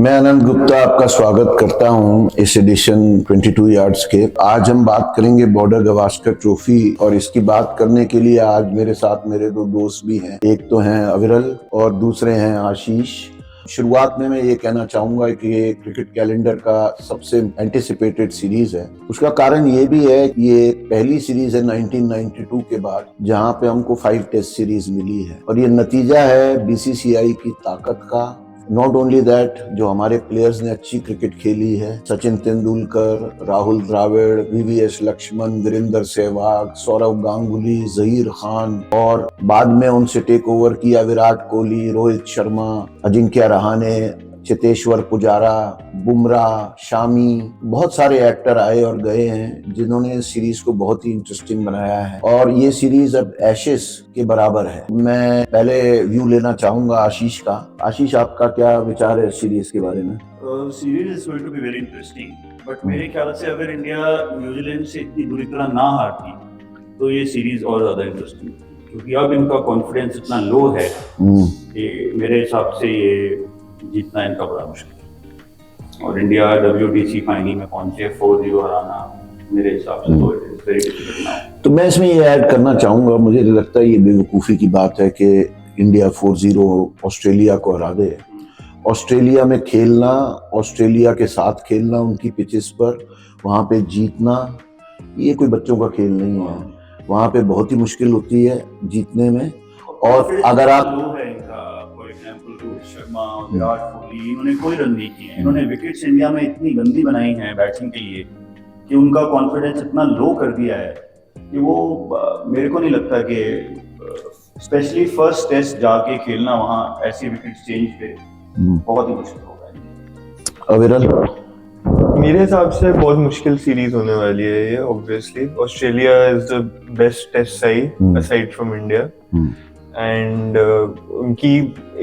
मैं अनंत गुप्ता आपका स्वागत करता हूं इस एडिशन 22 यार्ड्स के। आज हम बात करेंगे बॉर्डर गवास्कर ट्रॉफी और इसकी बात करने के लिए आज मेरे साथ मेरे दो दोस्त भी हैं। एक तो हैं अविरल और दूसरे हैं आशीष। शुरुआत में मैं ये कहना चाहूंगा कि ये क्रिकेट कैलेंडर का सबसे एंटिसिपेटेड सीरीज है। उसका कारण ये भी है कि ये पहली सीरीज है 1992 के बाद जहां पे हमको 5 टेस्ट सीरीज मिली है और ये नतीजा है बीसीसीआई की ताकत का। नॉट ओनली दैट, जो हमारे प्लेयर्स ने अच्छी क्रिकेट खेली है, सचिन तेंदुलकर, राहुल द्रविड़, वीवीएस लक्ष्मण, वीरेंद्र सहवाग, सौरव गांगुली, जहीर खान और बाद में उनसे टेक ओवर किया विराट कोहली, रोहित शर्मा, अजिंक्य रहाणे, चेतेश्वर पुजारा, बुमराह, शामी, बहुत सारे एक्टर आए और गए हैं जिन्होंने इस सीरीज को बहुत ही इंटरेस्टिंग बनाया है और ये सीरीज अब एशेस के बराबर है। मैं पहले व्यू लेना चाहूंगा आशीष का। आशीष, आपका क्या विचार है इस सीरीज के बारे में? Series is going to be very interesting, but मेरे ख्याल से अगर इंडिया न्यूजीलैंड से इतनी बुरी तरह ना हारती तो ये सीरीज और ज्यादा इंटरेस्टिंग, क्योंकि अब इनका कॉन्फिडेंस इतना लो है कि मेरे हिसाब से ये जीतना इनका बड़ा मुश्किल है। और इंडिया WTC फाइनल में पहुंचे 4-0 हराना मेरे हिसाब से तो it is very difficult now. तो मैं इसमें ये ऐड करना चाहूंगा, मुझे लगता है ये बेवकूफ़ी की बात है कि इंडिया 4-0 ऑस्ट्रेलिया को हरा दे। ऑस्ट्रेलिया में खेलना, ऑस्ट्रेलिया के साथ खेलना, उनकी पिचेस पर वहाँ पे जीतना, ये कोई बच्चों का खेल नहीं है। वहाँ पे बहुत ही मुश्किल होती है जीतने में। और अगर आप शर्मा, विराट कोहली, इन्होंने कोई रन नहीं किए। इन्होंने विकेट्स इंडिया में इतनी गंदी बनाई हैं बैटिंग के लिए कि उनका कॉन्फिडेंस इतना लो कर दिया है कि वो मेरे को नहीं लगता कि स्पेशली फर्स्ट टेस्ट जाके खेलना वहाँ ऐसी विकेट्स चेंज पे बहुत ही मुश्किल होगा। अविरल, मेरे हिसाब से बहुत मुश्किल सीरीज होने वाली है ये। Obviously Australia is the best test side aside from India and उनकी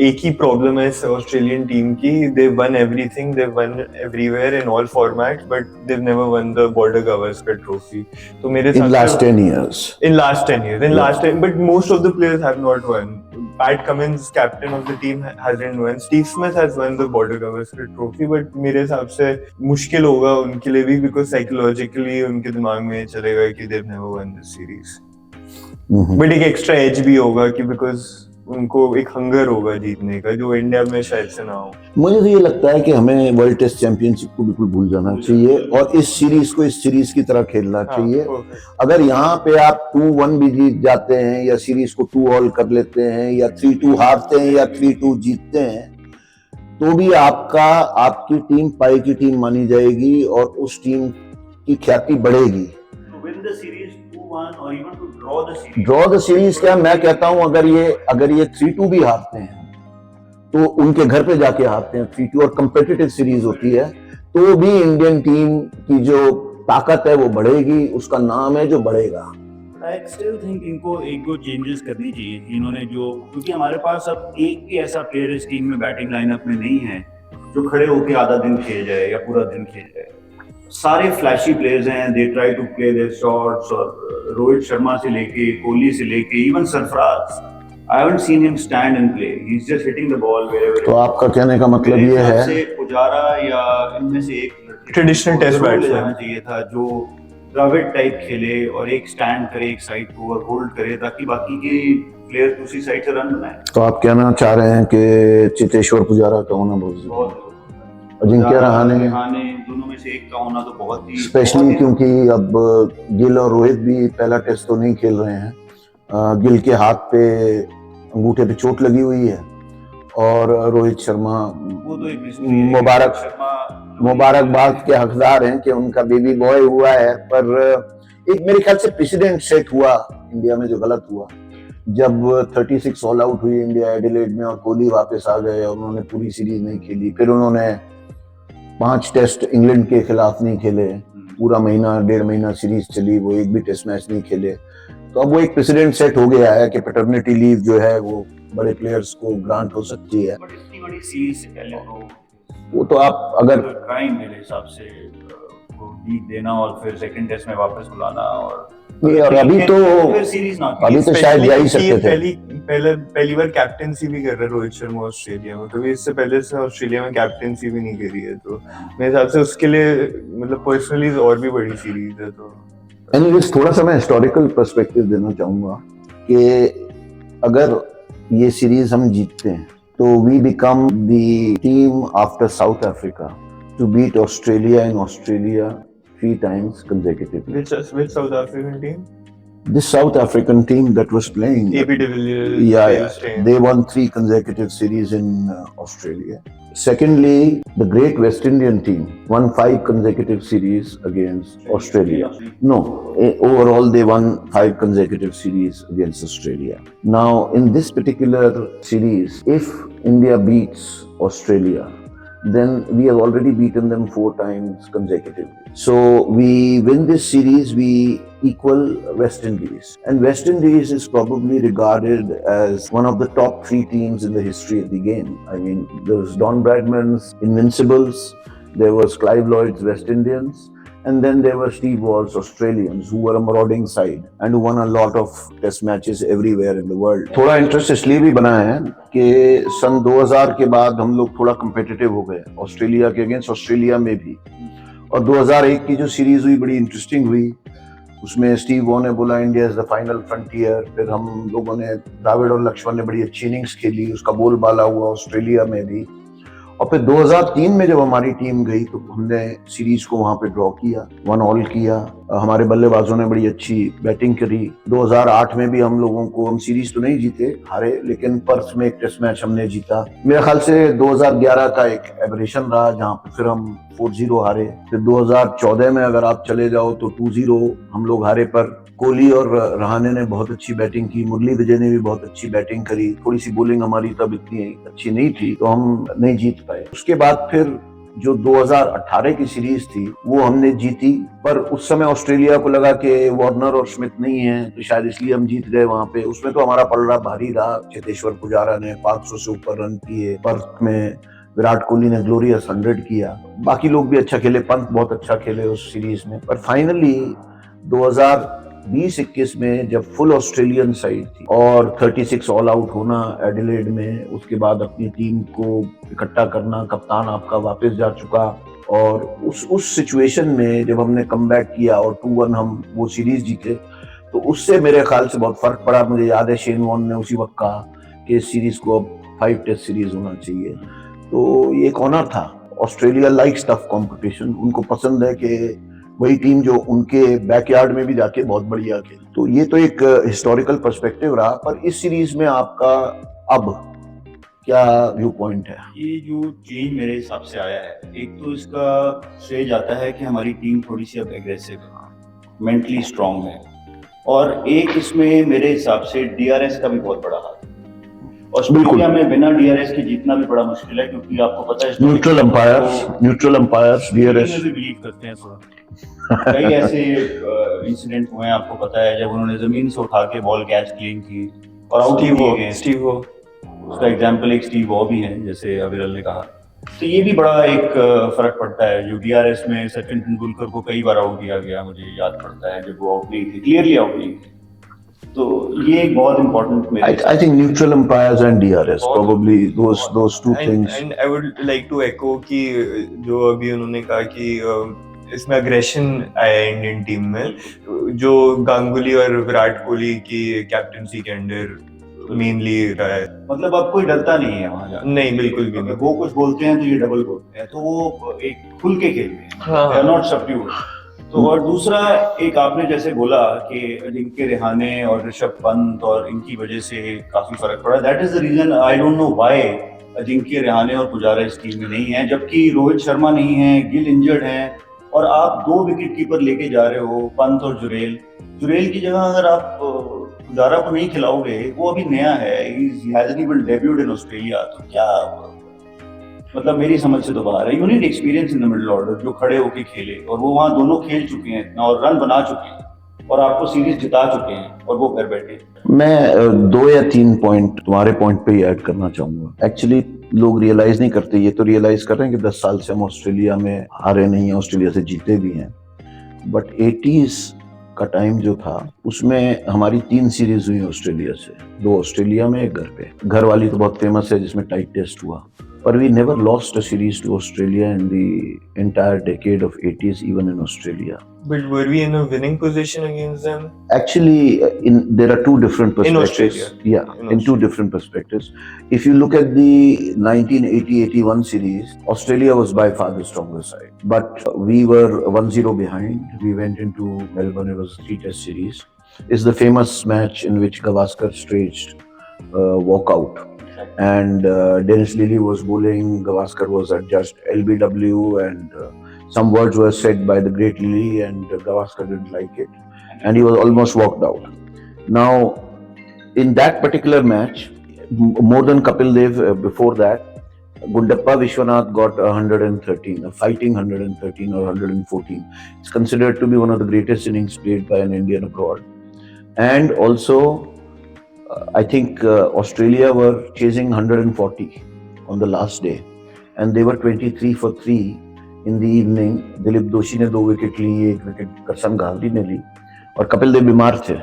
एक ही प्रॉब्लम है ऑस्ट्रेलियन टीम की, they won everything, they won everywhere in all formats, but they never won the Border Gavaskar Trophy. तो मेरे in last 10 years, but most of the players have not won. Pat Cummins, captain of the team, hasn't won. Steve Smith has won the Border Gavaskar Trophy, but मेरे हिसाब से मुश्किल होगा उनके लिए भी, because psychologically उनके दिमाग में चलेगा कि they've never won this series. But एक एक्स्ट्रा एज भी होगा कि बिकॉज उनको एक हंगर होगा जीतने का जो इंडिया में शायद से ना हो। मुझे तो ये लगता है कि हमें वर्ल्ड टेस्ट चैंपियनशिप को बिल्कुल भूल जाना चाहिए और इस सीरीज को इस सीरीज की तरह खेलना चाहिए। अगर यहाँ पे आप 2-1 भी जीत जाते हैं या सीरीज को 2-2 कर लेते हैं या 3-2 हारते हैं या 3-2 जीतते हैं तो भी आपकी टीम पाई की टीम मानी जाएगी और उस टीम की ख्याति बढ़ेगी। ड्रॉ द सीरीज क्या, मैं कहता हूं अगर ये 3-2 भी हारते हैं तो उनके घर पे जाके हारते हैं 3-2 और कंपेटिटिव सीरीज होती है तो भी इंडियन टीम की जो ताकत है वो बढ़ेगी, उसका नाम है जो बढ़ेगा। I still think इनको एक दो चेंजेस करनी चाहिए इन्होंने, जो क्योंकि हमारे पास अब एक भी ऐसा प्लेयर इस टीम में बैटिंग लाइनअप में नहीं है जो खड़े होकर आधा दिन खेल जाए या पूरा दिन खेल जाए। सारे फ्लैशी प्लेयर्स हैं, they try to play their shots, और रोहित शर्मा से लेके कोहली से लेके even Sarfaraz, I haven't seen him stand and play, he is just hitting the ball wherever. तो आपका कहने का मतलब ये है से पुजारा या इनमें से एक ट्रेडिशनल टेस्ट बैट्समैन चाहिए था जो द्रविड़ टाइप खेले और एक स्टैंड करे एक साइड को और होल्ड करे ताकि बाकी के प्लेयर दूसरी साइड से रन बनाए। तो आप कहना चाह रहे हैं कि चेतेश्वर पुजारा का होना बहुत अजिंक्य रहाणे दोनों में से एक का होना तो बहुत ही स्पेशली, क्योंकि अब गिल और रोहित भी पहला टेस्ट तो नहीं खेल रहे हैं। गिल के हाथ पे अंगूठे पे चोट लगी हुई है और रोहित शर्मा वो तो एक मुबारकबाद के हकदार हैं कि उनका बेबी बॉय हुआ है। पर एक मेरे ख्याल से प्रेसिडेंट सेट हुआ इंडिया में जो गलत हुआ, जब 36 ऑल आउट हुई इंडिया एडिलेड में और कोहली वापस आ गए और उन्होंने पूरी सीरीज नहीं खेली। फिर उन्होंने 5 टेस्ट इंग्लैंड के खिलाफ नहीं खेले, पूरा महीना 1.5 महीना सीरीज चली, वो एक भी टेस्ट मैच नहीं खेले। तो अब वो एक प्रेसिडेंट सेट हो गया है कि पैटर्निटी लीव जो है वो बड़े प्लेयर्स को ग्रांट हो सकती है। बट इतनी बड़ी सीरीज से पहले तो वो तो आप अगर क्राइम मेरे हिसाब से लीग देना और फिर सेकंड टेस्ट में वापस बुलाना और अभी तो फिर सीरीज ना अभी तो शायद जा ही सकते थे। पहली बार कैप्टेंसी भी कर रहा है रोहित शर्मा ऑस्ट्रेलिया में, कभी इससे पहले से ऑस्ट्रेलिया में कैप्टेंसी भी नहीं करी है, तो मेरे हिसाब से उसके लिए मतलब पर्सनली और भी बड़ी सीरीज है। तो एनीवेज थोड़ा सा मैं हिस्टोरिकल पर्सपेक्टिव देना चाहूंगा कि अगर ये सीरीज हम जीतते हैं तो we become the team after South Africa to beat Australia in Australia 3 times consecutively. which South African team? This South African team that was playing, AB de Villiers. they won 3 consecutive series in Australia. Secondly, the great West Indian team won 5 consecutive series against Australia. No, overall they won 5 consecutive series against Australia. Now, in this particular series, if India beats Australia, then we have already beaten them 4 times consecutively. So we win this series, we equal West Indies. And West Indies is probably regarded as one of the top 3 teams in the history of the game. I mean, there was Don Bradman's Invincibles, there was Clive Lloyd's West Indians, and then there were Steve Waugh's Australians, who were a marauding side and who won a lot of test matches everywhere in the world. थोड़ा interest इसलिए भी बना है कि सन 2000 के बाद हम लोग थोड़ा कम्पिटिटिव हो गए ऑस्ट्रेलिया के अगेंस्ट, ऑस्ट्रेलिया में भी। और 2001 की जो सीरीज हुई बड़ी इंटरेस्टिंग हुई, उसमें स्टीव वॉ ने बोला India is the final frontier, फिर हम लोगों ने, द्रविड़ और लक्ष्मण ने बड़ी अच्छी इनिंग्स खेली, उसका बोलबाला हुआ ऑस्ट्रेलिया में भी। और फिर 2003 में जब हमारी टीम गई तो हमने सीरीज को वहां पे ड्रॉ किया, 1 ऑल किया। हमारे बल्लेबाजों ने बड़ी अच्छी बैटिंग करी। 2008 में भी हम लोगों को, हम सीरीज तो नहीं जीते, हारे, लेकिन पर्थ में एक टेस्ट मैच हमने जीता। मेरे ख्याल से 2011 का एक एबरेशन रहा जहां पे फिर हम 4-0 हारे। फिर 2014 में अगर आप चले जाओ तो 2-0 हम लोग हारे, पर कोहली और रहाणे ने बहुत अच्छी बैटिंग की, मुरली विजय ने भी बहुत अच्छी बैटिंग करी। थोड़ी सी बॉलिंग हमारी तब इतनी अच्छी नहीं थी तो हम नहीं जीत पाए। उसके बाद फिर जो 2018 की सीरीज थी वो हमने जीती, पर उस समय ऑस्ट्रेलिया को लगा कि वार्नर और स्मिथ नहीं है तो शायद इसलिए हम जीत गए वहां पे। उसमें तो हमारा पलड़ा भारी रहा, चेतेश्वर पुजारा ने 500 से ऊपर रन किए, पर्थ में विराट कोहली ने ग्लोरियस 100 किया, बाकी लोग भी अच्छा खेले, पंत बहुत अच्छा खेले उस सीरीज में। पर फाइनली 2020-21 में जब फुल ऑस्ट्रेलियन साइड थी और 36 ऑल आउट होना एडिलेड में, उसके बाद अपनी टीम को इकट्ठा करना, कप्तान आपका वापस जा चुका, और उस सिचुएशन में जब हमने कमबैक किया और 2-1 हम वो सीरीज जीते, तो उससे मेरे ख्याल से बहुत फर्क पड़ा। मुझे याद है शेन वॉर्न ने उसी वक्त कहा कि इस सीरीज को अब 5 टेस्ट सीरीज होना चाहिए। तो ये एक ऑनर था। ऑस्ट्रेलिया लाइक्स टफ कंपटीशन, उनको पसंद है कि वही टीम जो उनके बैकयार्ड में भी जाके बहुत बढ़िया खेले। तो ये तो एक हिस्टोरिकल पर्सपेक्टिव रहा, पर इस सीरीज में आपका अब क्या व्यू पॉइंट है? ये जो चेंज मेरे हिसाब से आया है, एक तो इसका श्रेय जाता है कि हमारी टीम थोड़ी सी अब एग्रेसिव है, मेंटली स्ट्रांग है, और एक इसमें मेरे हिसाब से डीआरएस का भी बहुत बड़ा हाथ है। ऑस्ट्रेलिया में बिना डीआरएस के जीतना भी बड़ा मुश्किल है, क्योंकि आपको पता है न्यूट्रल अंपायर्स डीआरएस भी बिलीव करते हैं थोड़ा। कई ऐसे इंसिडेंट हुए हैं, आपको पता है, जब उन्होंने जमीन से उठा के बॉल कैच क्लीन की और आउट किए। स्टीव वॉ उसका एग्जांपल एक स्टीव वॉ भी है, जैसे अविरल ने कहा। तो ये भी बड़ा एक फर्क पड़ता है। जो डीआरएस में सचिन तेंदुलकर को कई बार आउट किया गया, मुझे याद पड़ता है, जब वो आउट नहीं थे, क्लियरली आउट नहीं थे। तो ये एक बहुत important, I think neutral umpires and DRS probably those two things. And I would like to echo कि जो अभी उन्होंने कहा कि इसमें अग्रेशन आया इंडियन टीम में, जो गांगुली और विराट कोहली की कैप्टनसी के अंडर मेनली रहा है। मतलब अब कोई डरता नहीं है वहां जाकर। नहीं, बिल्कुल भी नहीं। वो कुछ बोलते हैं तो ये डबल बोलते हैं, तो वो एक खुल के खेलते हैं, हाँ। they are not subdued। तो और दूसरा एक आपने जैसे बोला कि अजिंक्य रहाणे और ऋषभ पंत और इनकी वजह से काफी फर्क पड़ा। That is the reason, I don't know why Ajinkya Rahane और पुजारा इस टीम में नहीं है, जबकि रोहित शर्मा नहीं है, गिल इंजर्ड है, और आप 2 विकेट कीपर लेके जा रहे हो, पंत और जुरेल की जगह अगर आप पुजारा को नहीं खिलाओगे, वो अभी नया है, he hasn't even debuted in Australia, तो क्या मतलब मेरी समझ से तो बाहर है। You need experience in the middle order, जो खड़े होके खेले, और वो वहाँ दोनों खेल चुके हैं इतना और रन बना चुके हैं और आपको सीरीज जिता चुके हैं, और वो घर बैठे। मैं 2 या 3 पॉइंट तुम्हारे पॉइंट पे ही ऐड करना चाहूंगा। एक्चुअली लोग रियलाइज नहीं करते, ये तो रियलाइज कर रहे हैं कि 10 साल से हम ऑस्ट्रेलिया में हारे नहीं हैं, ऑस्ट्रेलिया से जीते भी हैं, बट 80s का टाइम जो था उसमें हमारी 3 सीरीज हुई ऑस्ट्रेलिया से, 2 ऑस्ट्रेलिया में, 1 घर पे। घर वाली तो बहुत फेमस है जिसमें टाइट टेस्ट हुआ, पर we never lost a series to Australia in the entire decade of 80s even in Australia. But were we in a winning position against them? Actually, there are 2 different perspectives. Australia. In 2 different perspectives. If you look at the 1980-81 series, Australia was by far the stronger side. But we were 1-0 behind. We went into Melbourne. It was a 3-test series. It's the famous match in which Gavaskar staged walkout. And Dennis Lillee was bowling. Gavaskar was adjudged LBW, and some words were said by the great Lillee, and Gavaskar didn't like it, and he was almost walked out. Now, in that particular match, more than Kapil Dev before that, Gundappa Vishwanath got 113, a fighting 113 or 114. It's considered to be one of the greatest innings played by an Indian abroad. And also, I think Australia were chasing 140 on the last day, and they were 23 for 3 in the evening. Dilip दोषी ने 2 wicket ली, 1 wicket करसन गावली ने ली, और कपिल देव बीमार थे,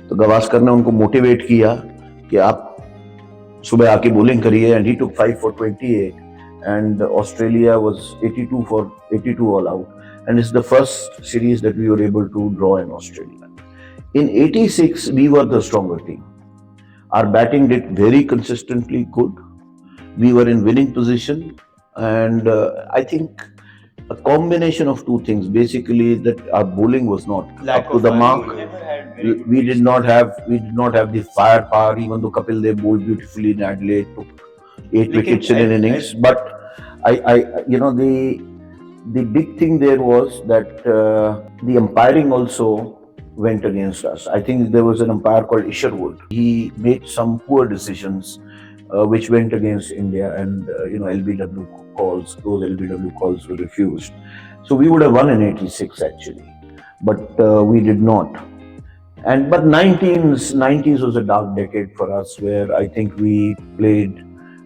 तो गवास्कर ने उनको motivate किया कि आप सुबह आके बॉलिंग करिए, and he took 5 for 28, and Australia was 82 all out, and it's the first series that we were able to draw in Australia. In 86, we were the stronger team. Our batting did very consistently good. We were in winning position, and I think a combination of 2 things. Basically, that our bowling was not up to the mark. We did not have the firepower, even though Kapil Dev bowled beautifully in Adelaide, took 8 wickets in an innings. But I the big thing there was that the umpiring also went against us. I think there was an umpire called Isherwood. He made some poor decisions which went against India, and LBW calls, those LBW calls were refused. So we would have won in 86 actually, but we did not. But 90s was a dark decade for us, where I think we played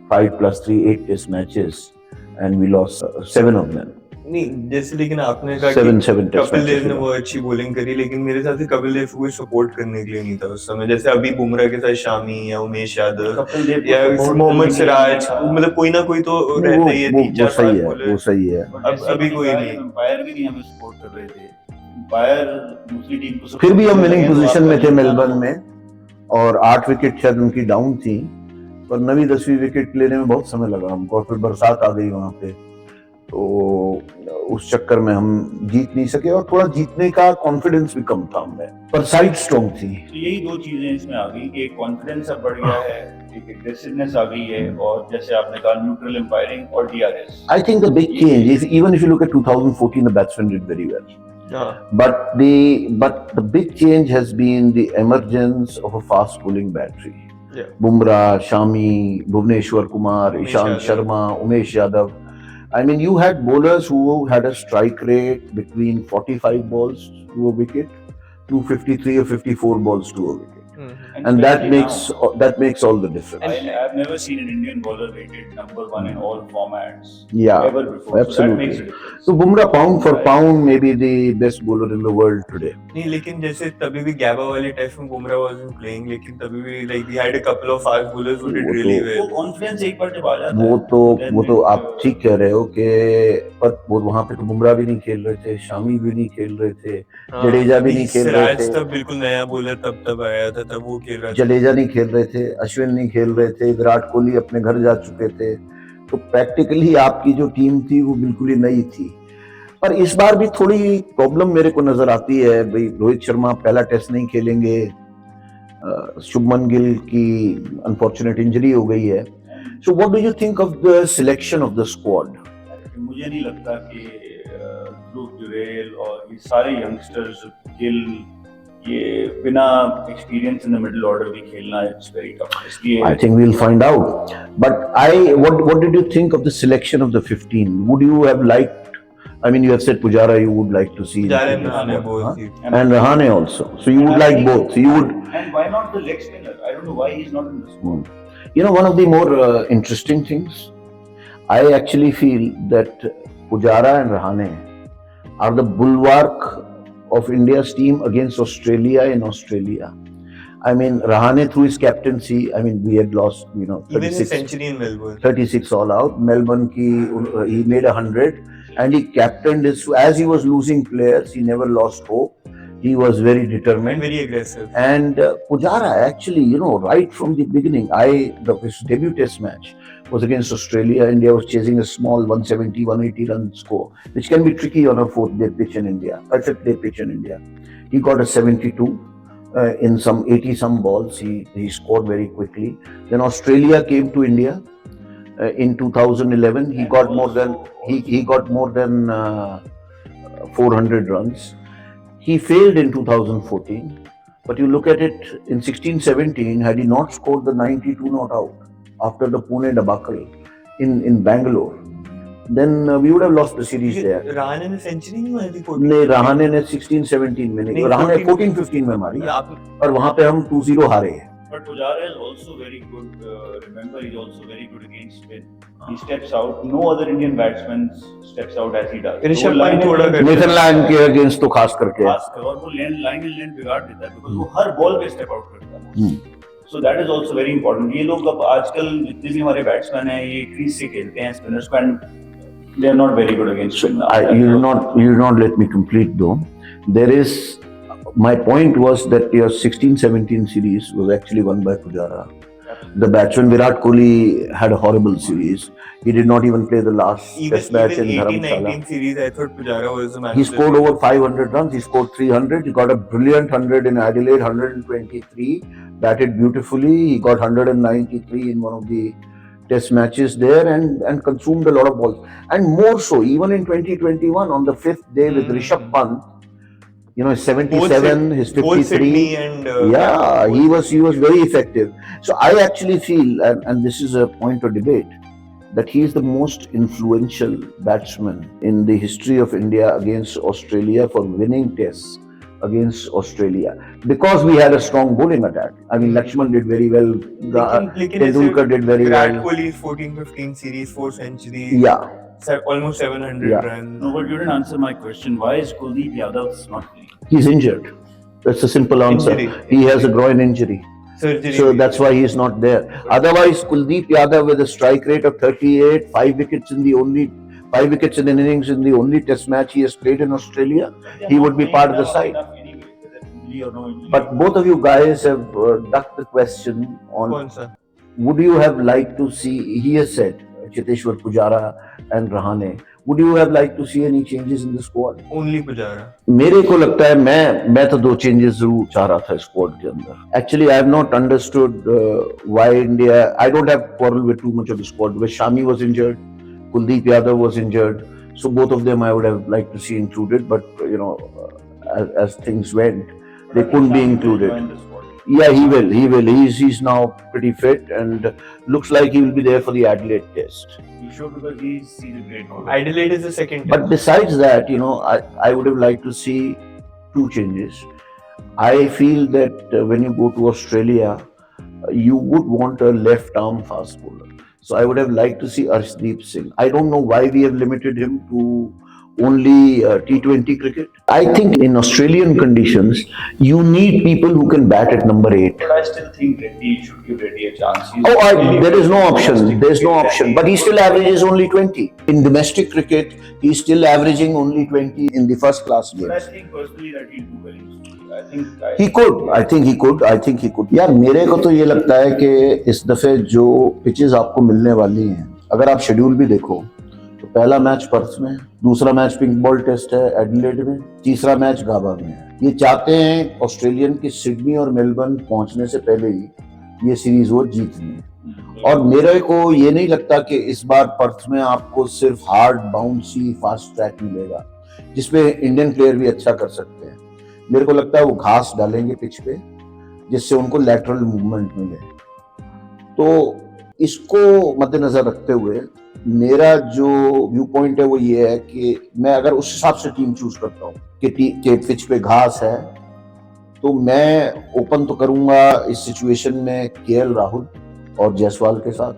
5 plus 3 8 test matches, and we lost 7 of them. नहीं, जैसे लेकिन आपने कहा Seven कि test Kapil Dev matches. ने वो अच्छी bowling करी, लेकिन मेरे हिसाब से कपिल देव को कोई सपोर्ट करने के लिए नहीं था उस समय। जैसे अभी बुमराह के साथ शामी या उमेश यादव कपिल देव या को support मोहम्मद करने के लिए सिराज, नहीं था। मतलब कोई ना कोई तो रहता ही है, वो 3-4 सही है, bowler। वो सही है। अब अभी कोई नहीं। अंपायर भी नहीं हमें सपोर्ट कर रहे थे, अंपायर दूसरी टीम को फिर भी हम विनिंग support पोजीशन में थे करने मेलबर्न में, और 8 विकेट शायद उनकी डाउन थी, पर 9वीं 10वीं विकेट लेने में बहुत समय लगा हमको, और फिर बरसात आ गई वहां पे, तो उस चक्कर में हम जीत नहीं सके, और थोड़ा जीतने का कॉन्फिडेंस भी कम था हमें, पर साइड स्ट्रॉन्ग थी। तो यही 2 चीजें इसमें आ गई कि एक कॉन्फिडेंस अब बढ़ गया है, एक एग्रेसिवनेस आ गई है, और जैसे आपने कहा न्यूट्रल एम्पायरिंग और DRS. I think the big change is, even if you look at 2014, the batsmen did very well. But the big change has been the emergence of a fast bowling battery. Yeah. Bumrah, Shami, Bhuvneshwar Kumar, Umesh Ishant Yadav. Sharma, Umesh Yadav. I mean, you had bowlers who had a strike rate between 45 balls to a wicket to 53 or 54 balls to a wicket. And that especially makes all the difference. I've never seen an Indian bowler rated number 1 in all formats. Yeah, ever before. absolutely. So that makes a difference. So Bumrah, pound for pound, may be the best bowler in the world today. नहीं, लेकिन जैसे तभी भी गैबा वाले test में Bumrah wasn't playing, लेकिन तभी भी like we had a couple of fast bowlers who did really वो well. कॉन्फिडेंस एक बार जब आ जाता है, वो तो आप ठीक कह रहे हो कि, पर वो वहां पे तो बुमराह भी नहीं खेल रहे थे, शामी भी नहीं खेल रहे थे, जडेजा भी नहीं खेल रहे थे, सिराज तब बिल्कुल नया बॉलर तब आया था, तब वो खेल रहा था। जडेजा नहीं खेल रहे थे, अश्विन नहीं खेल रहे थे, विराट कोहली अपने घर जा चुके थे, तो प्रैक्टिकली आपकी जो टीम थी वो बिल्कुल ही नई थी। पर इस बार भी थोड़ी प्रॉब्लम मेरे को नजर आती है, भाई रोहित शर्मा पहला टेस्ट नहीं खेलेंगे, शुभमन गिल की अनफॉर्चुनेट इंजरी हो गई है। So what do you think of the selection of the squad? मुझे नहीं लगता कि ध्रुव जुरेल और ये सारे यंगस्टर्स, गिल, ये बिना experience in the middle order भी खेलना इट्स वेरी टफ। इसलिए I think we'll find out. But what did you think of the selection of the 15? Would you have liked? I mean, you have said Pujara you would like to see. in Pujara the and squad, both, huh? And Rahane also. So you would like both. So you would. And why not the leg spinner? I don't know why he's not in the squad. You know, one of the more interesting things, I actually feel that Pujara and Rahane are the bulwark of India's team against Australia in Australia. I mean, Rahane through his captaincy, I mean, we had lost, Even his 36, century in Melbourne. 36 all out. Melbourne he made 100 and he captained his, as he was losing players, he never lost hope. He was very determined. And very aggressive. And Pujara actually, right from the beginning, his debut test match was against Australia. India was chasing a small 170, 180 run score, which can be tricky on a fourth day pitch in India, perfect day pitch in India. He got a 72 in some 80 some balls. He scored very quickly. Then Australia came to India in 2011. He got more than 400 runs. He failed in 2014, but you look at it in 16-17, had he not scored the 92 not out after the Pune debacle in Bangalore, then we would have lost the series there. Rahane ने century नहीं मारी थी? नहीं, रहाणे ने 16-17 में नहीं, रहाणे 14-15 में मारी और वहां पे हम 2-0 हारे हैं. But Pujara is also very good. Remember, he's also very good against spin. He steps out. No other Indian batsman steps out as he does. Rishabh Pant थोड़ा नेथन लायन के अगेंस्ट तो खास करके और वो लाइन बिगाड़ देता है because वो हर बॉल पे स्टेप आउट करता है. So that is also very important. ये लोग अब आजकल जितने भी हमारे बैट्समैन हैं ये क्रीज से खेलते हैं स्पिनर्स को and they are not very good against spin. You do not let me complete though. There is. My point was that your 16-17 series was actually won by Pujara. The batsman Virat Kohli had a horrible series. He did not even play the last test match in Dharamshala. 18-19 series, I thought Pujara was the man. He scored over 500 runs. He scored 300. He got a brilliant 100 in Adelaide, 123. Batted beautifully. He got 193 in one of the test matches there and consumed a lot of balls. And more so, even in 2021, on the 5th day with Rishabh Pant, his 77, his 53. And, he was very effective. So I actually feel, and this is a point of debate, that he is the most influential batsman in the history of India against Australia for winning tests against Australia. Because we had a strong bowling attack. I mean, Lakshman did very well. Tendulkar did very well. Virat Kohli's 14-15 series, 4 centuries. Yeah. Almost 700 runs. No, but you didn't answer my question. Why is Kuldeep Yadav not playing? He's injured. That's a simple answer. Injury. He has a groin injury. Surgery. So that's why he's not there. Otherwise, Kuldeep Yadav with a strike rate of 38, 5 wickets in an innings in the only test match he has played in Australia, he would be part of the side. But both of you guys have ducked the question on would you have liked to see, he has said, Cheteshwar Pujara and Rahane, would you have liked to see any changes in the squad? Only Pujara. मेरे को लगता है मैं तो 2 changes जरूर चाह रहा था squad के अंदर. Actually, I have not understood why India. I don't have quarrel with too much of the squad because Shami was injured, Kuldeep Yadav was injured, so both of them I would have liked to see included. But as things went, they couldn't be included. Yeah, he will. He's now pretty fit and looks like he will be there for the Adelaide test. He should because he's a great bowler. Adelaide is the second test. But besides that, I would have liked to see 2 changes. I feel that when you go to Australia, you would want a left-arm fast bowler. So I would have liked to see Arshdeep Singh. I don't know why we have limited him to only T20 cricket. I think in Australian conditions, you need people who can bat at number 8. But I still think Reddy should give Reddy a chance. There is no option. There is no option. But he still averages only 20. In domestic cricket, he is still averaging only 20 in the first class games. But I think personally that he'll do well. I think he could. यार मेरे को तो ये लगता है कि इस दफे जो पिचेस आपको मिलने वाली हैं, अगर आप शेड्यूल भी देखो तो पहला मैच पर्थ में, दूसरा मैच पिंक बॉल टेस्ट है एडिलेड में, तीसरा मैच गाबा में है. ये चाहते हैं ऑस्ट्रेलियन की सिडनी और मेलबर्न पहुंचने से पहले ही ये सीरीज वो जीतनी. और मेरे को ये नहीं लगता कि इस बार पर्थ में आपको सिर्फ हार्ड बाउंसी फास्ट ट्रैक मिलेगा जिसमें इंडियन प्लेयर भी अच्छा कर सकते हैं. मेरे को लगता है वो घास डालेंगे पिच पे जिससे उनको लैटरल मूवमेंट मिले. तो इसको मद्देनजर रखते हुए मेरा जो व्यू पॉइंट है वो ये है कि मैं अगर उस हिसाब से टीम चूज करता हूँ कि पिच पे घास है तो मैं ओपन तो करूंगा इस सिचुएशन में केएल राहुल और जायसवाल के साथ.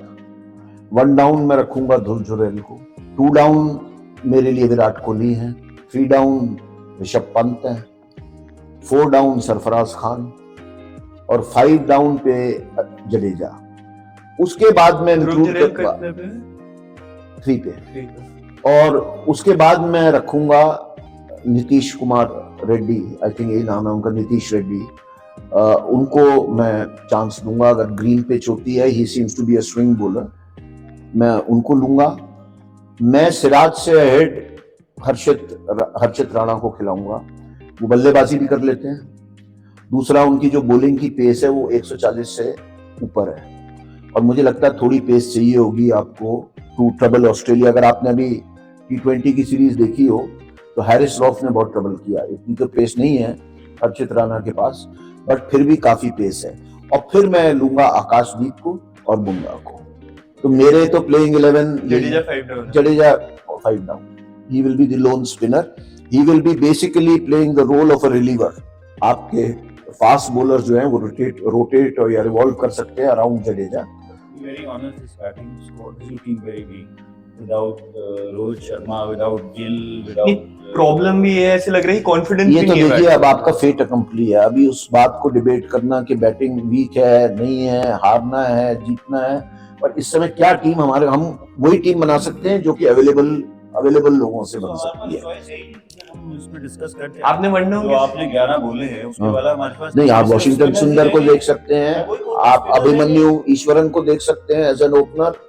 1 डाउन में रखूंगा ध्रुव जुरैल को. 2 डाउन मेरे लिए विराट कोहली है. 3 डाउन ऋषभ पंत है. 4 डाउन सरफराज खान और 5 डाउन पे जडेजा। उसके बाद मैं ध्रुव जुरैल इंक्लूड कितने पे? 3 पे, ठीक है। और उसके बाद मैं रखूंगा नीतीश कुमार रेड्डी, आई थिंक यही नाम है उनका, नीतीश रेड्डी। उनको मैं चांस दूंगा अगर ग्रीन पिच होती है, he seems to be a swing bowler, मैं उनको लूंगा। मैं सिराज से अहेड हर्षित राणा को खिलाऊंगा, वो बल्लेबाजी भी कर लेते हैं। दूसरा, उनकी जो बॉलिंग की पेस है वो 140 से ऊपर है, और मुझे लगता है थोड़ी पेस चाहिए होगी आपको टू ट्रबल ऑस्ट्रेलिया। अगर आपने अभी T20 की सीरीज देखी हो तो हैरिस रॉफ ने बहुत ट्रबल किया, इतनी तो पेस नहीं है हर्षित राणा के पास, बट फिर भी काफी पेस है। और फिर मैं लूंगा आकाशदीप को और बुमराह को। तो मेरे तो playing 11 Jadeja 5 down. Jadeja 5 down, he will be the lone spinner, he will be basically playing the role of a reliever। आपके फास्ट बॉलर जो हैं वो रोटेट और या रिवॉल्व कर सकते हैं around Jadeja. Very honest, this batting squad is looking very weak without Rohit Sharma, without Gill, without. Problem भी है, ऐसे लग रहा है कॉन्फिडेंस ये भी तो नहीं है देखिए बैट अब आपका फेट अकम्पली है, अभी उस बात को डिबेट करना कि बैटिंग वीक है नहीं है, हारना है जीतना है, पर इस समय क्या टीम हमारे, हम वही टीम बना सकते हैं जो कि अवेलेबल लोगों से बन सकती है। हम इसमें डिस्कस करते हैं। आपने वनडे जो आपने 11 बोले हैं उसके वाला हमारे पास नहीं, आप वॉशिंगटन सुंदर को देख सकते हैं, आप अभिमन्यु ईश्वरन को देख सकते हैं एज एन ओपनर।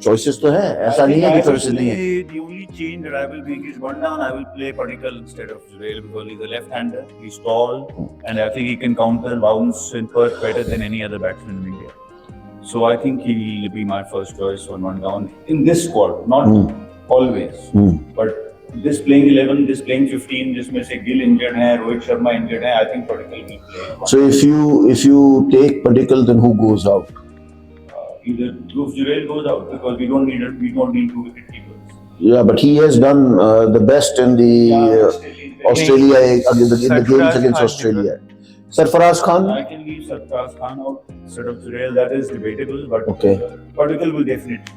चॉइसेस तो हैं, ऐसा नहीं है कि चॉइसेस नहीं है। The only change that I will make is one down. I will play Padikkal instead of Zurel because he's a left-hander. He's tall, and I think he can counter bounce and perch better than any other batsman in India. So I think he will be my first choice on one down in this squad. Not always, but this playing 11, this playing 15, जिसमें से Gill injured है, Rohit Sharma injured है, I think Padikkal will play. So if you take Padikkal, then who goes out? Either Dhruv Jural goes out because we don't need 2 wicket keepers. Yeah, but he has done the best in the Australia against the games against Australia. Sarfaraz Khan? I can leave Sarfaraz Khan out instead of Jural. That is debatable, but Okay. Padikkal will definitely play.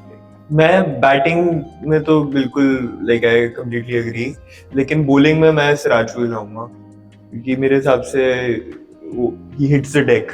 मैं batting में तो बिल्कुल like I completely agree, लेकिन bowling में मैं सिराज को लाऊंगा क्योंकि मेरे हिसाब से he hits the deck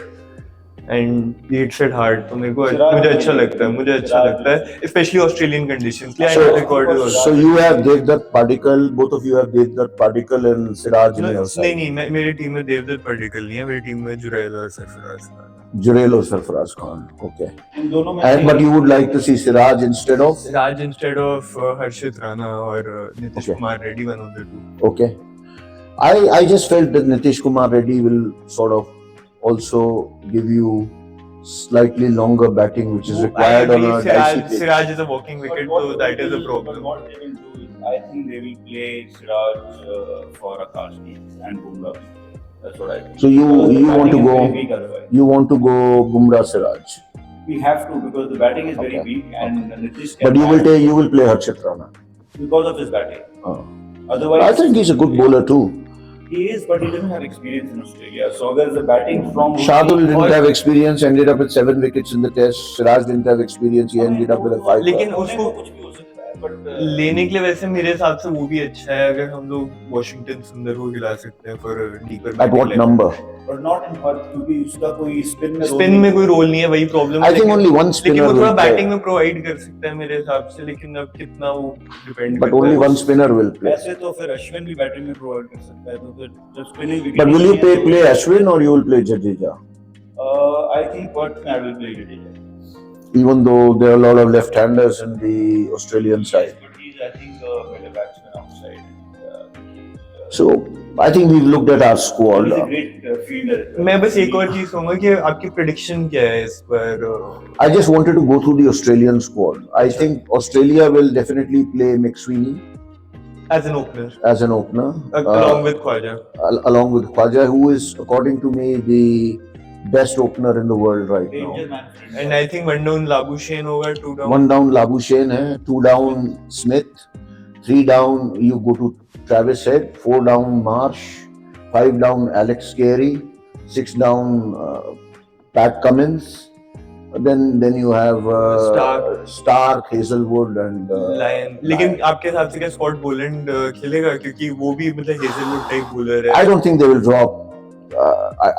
and he hits it hard, तो मुझे अच्छा लगता है स्पेशली ऑस्ट्रेलियन कंडीशंस के लिए। Record So you have Devdutt Padikkal, both of you have Devdutt Padikkal and Siraj in your side. नहीं, मेरी टीम में देवदत्त पडिक्कल नहीं है, मेरी टीम में जुरैल और Sarfaraz Khan. Jural or Sarfaraz Khan, okay. इन दोनों में And but you would like to see Siraj instead of? Siraj instead of Harshit Rana और Nitish Okay. Kumar Reddy, one of the two. Okay. I just felt that Nitish Kumar Reddy will sort of also give you slightly longer batting, which is required on a dicey pitch. Siraj is a walking wicket, तो that is a problem. What they will do is, I think they will play Siraj for Akashdeep and Bumrah. That's what I think. So you Because the want to batting is go very weak otherwise. you want to go Bumrah Siraj, We have to because the batting is very Okay. weak and Nitish but you will play Harshit Rana. because of his batting. Uh, Otherwise, I think he's a good bowler too. he is, but he doesn't have experience in Australia. So agar the batting from Shardul didn't have experience, ended up with 7 wickets in the test. Siraj didn't have experience, he ended up with a 5. लेकिन उसको कुछ भी हो सकता है, but लेने के लिए वैसे मेरे हिसाब से वो भी अच्छा है अगर हम लोग वॉशिंगटन सुंदर को खिला सकते हैं for deeper. At what number? but not in Perth क्योंकि उसका कोई स्पिन में स्पिन में कोई रोल नहीं है, वही problem. I think only one लेकिन spinner वो थोड़ा will play. बैटिंग में प्रोवाइड कर सकता है मेरे हिसाब से, लेकिन अब कितना वो depend But only one spinner will play. वैसे तो फिर अश्विन भी बैटिंग में प्रोवाइड कर सकता है, तो फिर जब spinning But will you play Ashwin or you will play Jadeja? I think Perth में I will play Jadeja. Even though there are a lot of left-handers in the Australian side. But he's I think a better batsman outside. So I think we've looked at our squad. He's a great fielder. मैं बस एक और चीज कहूंगा कि आपकी prediction क्या है इस पर? I just wanted to go through the Australian squad. I think Australia will definitely play McSweeney as an opener as an opener, along with Khwaja, along with Khwaja, who is, according to me, the best opener in the world right now. Danger man. And I think one down Labuschagne होगा, to down 1 down Labuschagne hai, 2 down Smith, 3 down you go to Travis Head, 4 down Marsh, 5 down Alex Carey, 6 down Pat Cummins, Then you have Stark, Hazelwood and Lyon. लेकिन आपके हिसाब से क्या Scott Boland खेलेगा, क्योंकि वो भी मतलब हेजलवुड टाइप बॉलर है. I don't think they will drop.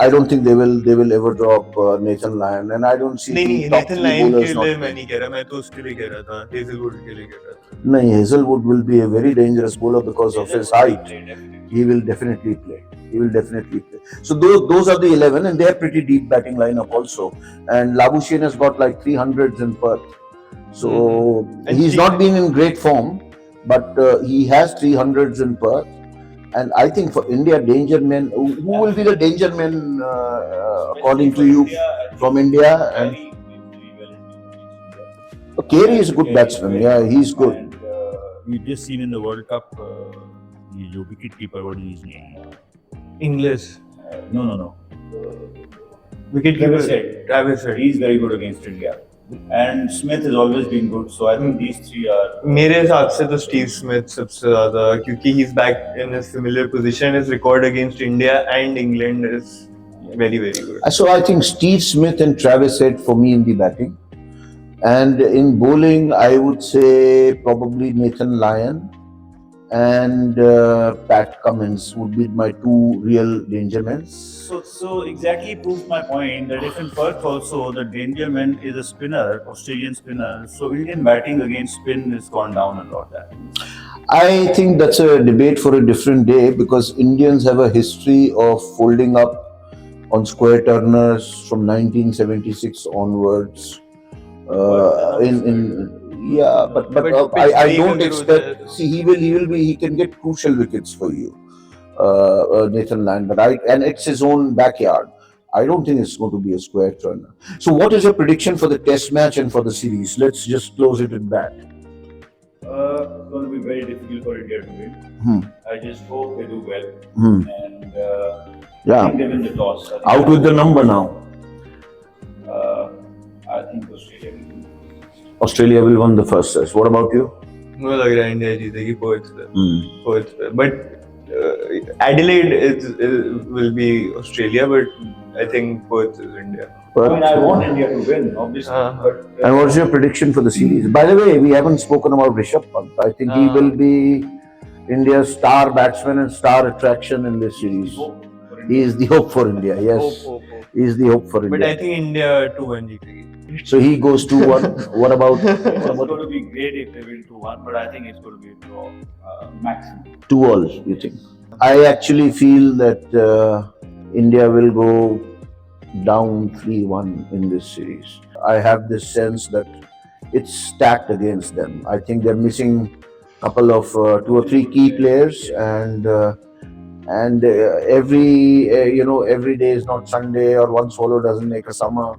I don't think they will ever drop Nathan Lyon, and I don't see नहीं the नहीं, top Nathan three Lyon bowlers के not लिए मैं playing. नहीं कह रहा, मैं तो उसके लिए कह रहा था, हेजलवुड के लिए कह रहा था. No, Hazelwood will be a very dangerous bowler because of his height. He will definitely play. So those are the 11, and they are pretty deep batting lineup also. And Labuschagne has got like 300s in Perth. So And he's not been in great form, but he has 300s in Perth. And I think for India, danger men. Who will be the danger men according to you from India? And Carey is a good batsman. Yeah, he's good. And we've just seen in the World Cup, ये जो wicket keeper, what is his name? English No. Wicket Travis keeper Head. Travis head. He's very good against India. And Smith has always been good. So I think these three are. मेरे हिसाब से तो Steve Smith सबसे ज्यादा, क्योंकि he is back in his similar position. His record against India and England is very good. So I think Steve Smith and Travis Head for me in the batting. And in bowling, I would say probably Nathan Lyon and Pat Cummins would be my two real danger men. So exactly proves my point that if in Perth also the danger man is a spinner, Australian spinner, so Indian batting against spin has gone down a lot. I think that's a debate for a different day because Indians have a history of folding up on square turners from 1976 onwards. But I don't expect. See, he can get crucial wickets for you, Nathan Lyon. But and it's his own backyard. I don't think it's going to be a square turner. So, what is your prediction for the Test match and for the series? Let's just close it with that. It's going to be very difficult for India to win. I just hope they do well. And I think they win the toss. Out with the number now. I think Australia will win. Australia will win the first test. What about you? मुझे लग रहा है India जीतेगी Perth पे. But Adelaide will be Australia, but I think Perth is India. I mean, I want India to win, obviously. But And what's your prediction for the series? By the way, we haven't spoken about Rishabh Pant. I think he will be India's star batsman and star attraction in this series. He is the hope for India. Yes, Hope. he is the hope for But India. I think India 2-1 जीतेगी. So he goes 2-1. What about it's going to be great if they win 2-1, but I think it's going to be a draw maximum. 2-all? You think? I actually feel that India will go down 3-1 in this series. I have this sense that it's stacked against them. I think they're missing a couple of 2 or 3 key players, and every day is not Sunday, or one swallow doesn't make a summer.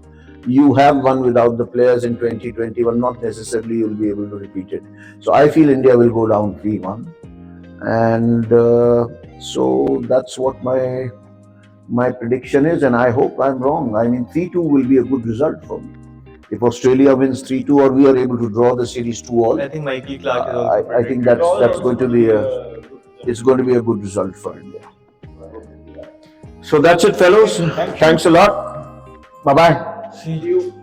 You have won without the players in 2021. Not necessarily you'll be able to repeat it. So I feel India will go down 3-1, and so that's what my prediction is, and I hope I'm wrong. I mean, 3-2 will be a good result for me. If Australia wins 3-2, or we are able to draw the series 2-all, I think Michael Clark is also I think that's going to be it's going to be a good result for India. So that's it, fellows. Thanks a lot. Bye bye. See you.